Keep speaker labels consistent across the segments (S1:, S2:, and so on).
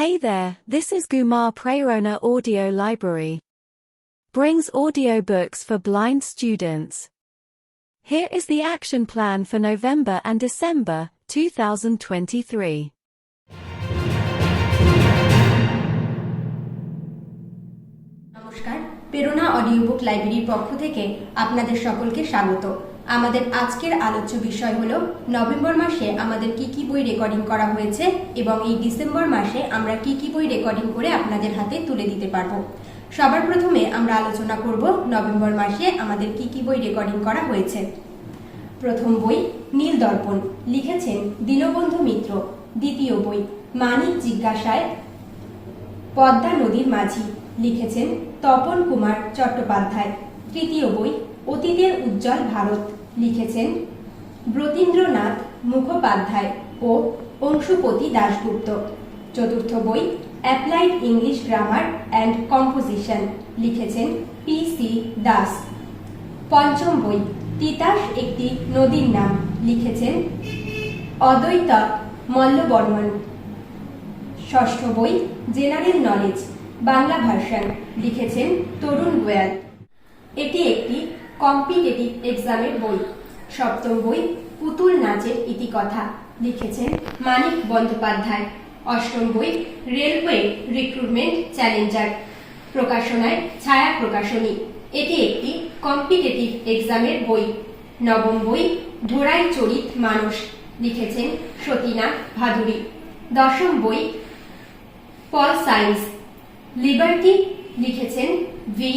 S1: Hey there, this is Gumar Prerona Audio Library. Brings audiobooks for blind students. Here is the action plan for November and December 2023.
S2: নমস্কার, প্রেরণা audio book লাইব্রেরির পক্ষ থেকে আপনাদের সকলকে স্বাগত। আমাদের আজকের আলোচ্য বিষয় হলো নভেম্বর মাসে আমাদের কি বই রেকর্ডিং করা হয়েছে এবং এই ডিসেম্বর মাসে আমরা কি বই রেকর্ডিং করে আপনাদের হাতে তুলে দিতে পারবো। সবার প্রথমে আমরা আলোচনা করব নভেম্বর মাসে আমাদের কি বই রেকর্ডিং করা হয়েছে। প্রথম বই নীল দর্পণ, লিখেছেন দীনবন্ধু মিত্র। দ্বিতীয় বই মানিক জিজ্ঞাসায় পদ্মা নদীর মাঝি, লিখেছেন তপন কুমার চট্টোপাধ্যায়। তৃতীয় বই অতীতের উজ্জ্বল ভারত, লিখেছেন ব্রতীন্দ্রনাথ মুখোপাধ্যায় ও অংশুপতি দাশগুপ্ত। চতুর্থ বই applied English grammar and composition, লিখেছেন P.C. দাস। পঞ্চম বই তিতাস একটি নদীর নাম, লিখেছেন অদ্বৈত মল্লবর্মন। ষষ্ঠ বই জেনারেল নলেজ বাংলা ভার্সন, লিখেছেন তরুণ গোয়াল। এটি একটি কম্পিটিটিভ এক্সামের বই। সপ্তম বই পুতুল নাচের ইতিকথা, লিখেছেন মানিক বন্দ্যোপাধ্যায়। অষ্টম বই রেলওয়ে রিক্রুটমেন্ট চ্যালেঞ্জার, প্রকাশনায় ছায়া প্রকাশনী। এটি একটি কম্পিটিটিভ এক্সামের বই। নবম বই ধোড়াই চরিত মানুষ, লিখেছেন সতীনা ভাদুরী। দশম বই পল সায়েন্স লিবার্টি, লিখেছেন ভি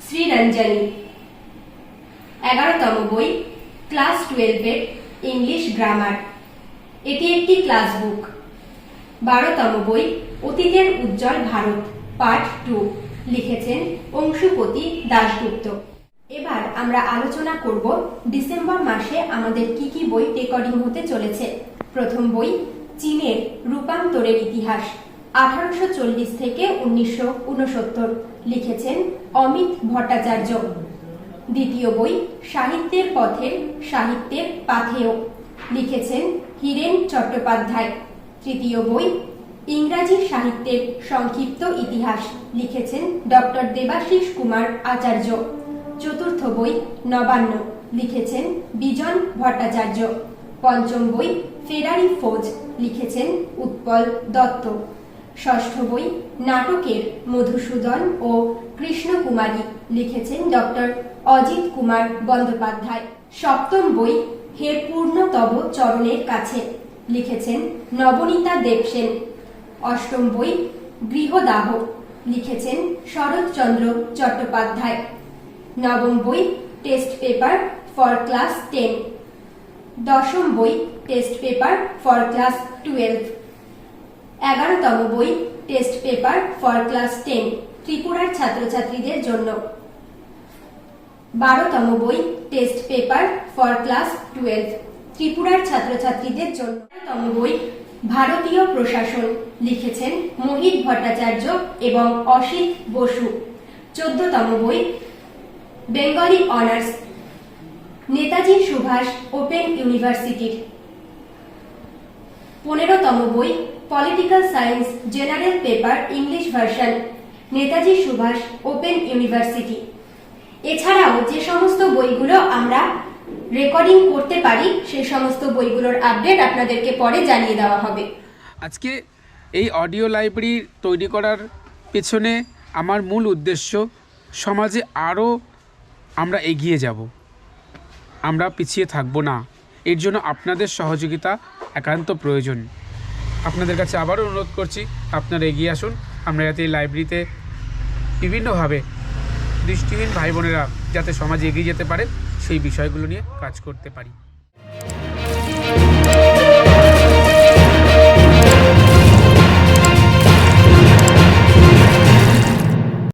S2: শ্রীরঞ্জনী। 11তম বই ক্লাস 12-এর ইংলিশ গ্রামার, এটি একটি ক্লাস বুক। 12তম বই অতীতের উজ্জ্বল ভারত পার্ট 2, লিখেছেন অংশুপতি দাশগুপ্ত। এবার আমরা আলোচনা করব ডিসেম্বর মাসে আমাদের কি বই রেকর্ডিং হতে চলেছে। প্রথম বই চীনের রূপান্তরের ইতিহাস 1840 থেকে 1969, লিখেছেন অমিত ভট্টাচার্য। দ্বিতীয় বই সাহিত্যের পথের সাহিত্যের পাথেয়, লিখেছেন হীরেন চট্টোপাধ্যায়। তৃতীয় বই ইংরাজি সাহিত্যের সংক্ষিপ্ত ইতিহাস, লিখেছেন ডক্টর দেবাশিস কুমার আচার্য। চতুর্থ বই নবান্ন, লিখেছেন বিজন ভট্টাচার্য। পঞ্চম বই ফেরারি ফৌজ, লিখেছেন উৎপল দত্ত। ষষ্ঠ বই নাটকের মধুসূদন ও কৃষ্ণকুমারী, লিখেছেন ডক্টর অজিত কুমার বন্দ্যোপাধ্যায়। সপ্তম বই হে পূর্ণতব চরণের কাছে, লিখেছেন নবনীতা দেবসেন। অষ্টম বই গৃহদাহ, লিখেছেন শরৎচন্দ্র চট্টোপাধ্যায়। নবম বই টেস্ট পেপার ফর ক্লাস 10। দশম বই টেস্ট পেপার ফর ক্লাস 12। 11তম বই টেস্ট পেপার ফর ক্লাস 10 ত্রিপুরার ছাত্রছাত্রীদের জন্য। 12তম বই টেস্ট পেপার ফর ক্লাস 12 ত্রিপুরার ছাত্রছাত্রীদের জন্য। 13তম বই ভারতীয় প্রশাসন, লিখেছেন মোহিত ভট্টাচার্য এবং অসিত বসু। 14তম বই বেঙ্গলি অনার্স নেতাজি সুভাষ ওপেন ইউনিভার্সিটির। 15তম বই political science general paper English version Netaji Subhash open university. এছাড়াও যে সমস্ত বইগুলো আমরা রেকর্ডিং করতে পারি সেই সমস্ত বইগুলোর আপডেট আপনাদেরকে পরে জানিয়ে দেওয়া হবে।
S3: আজকে এই অডিও লাইব্রেরি তৈরি করার পেছনে আমার মূল উদ্দেশ্য সমাজে আরও আমরা এগিয়ে যাব, আমরা পিছিয়ে থাকব না। এর জন্য আপনাদের সহযোগিতা একান্ত প্রয়োজন। আপনাদের কাছে আবারও অনুরোধ করছি, আপনারা এগিয়ে আসুন। আমরা যাতে এই লাইব্রেরিতে বিভিন্নভাবে দৃষ্টিহীন ভাই বোনেরা যাতে সমাজে এগিয়ে যেতে পারে সেই বিষয়গুলো নিয়ে কাজ করতে পারি।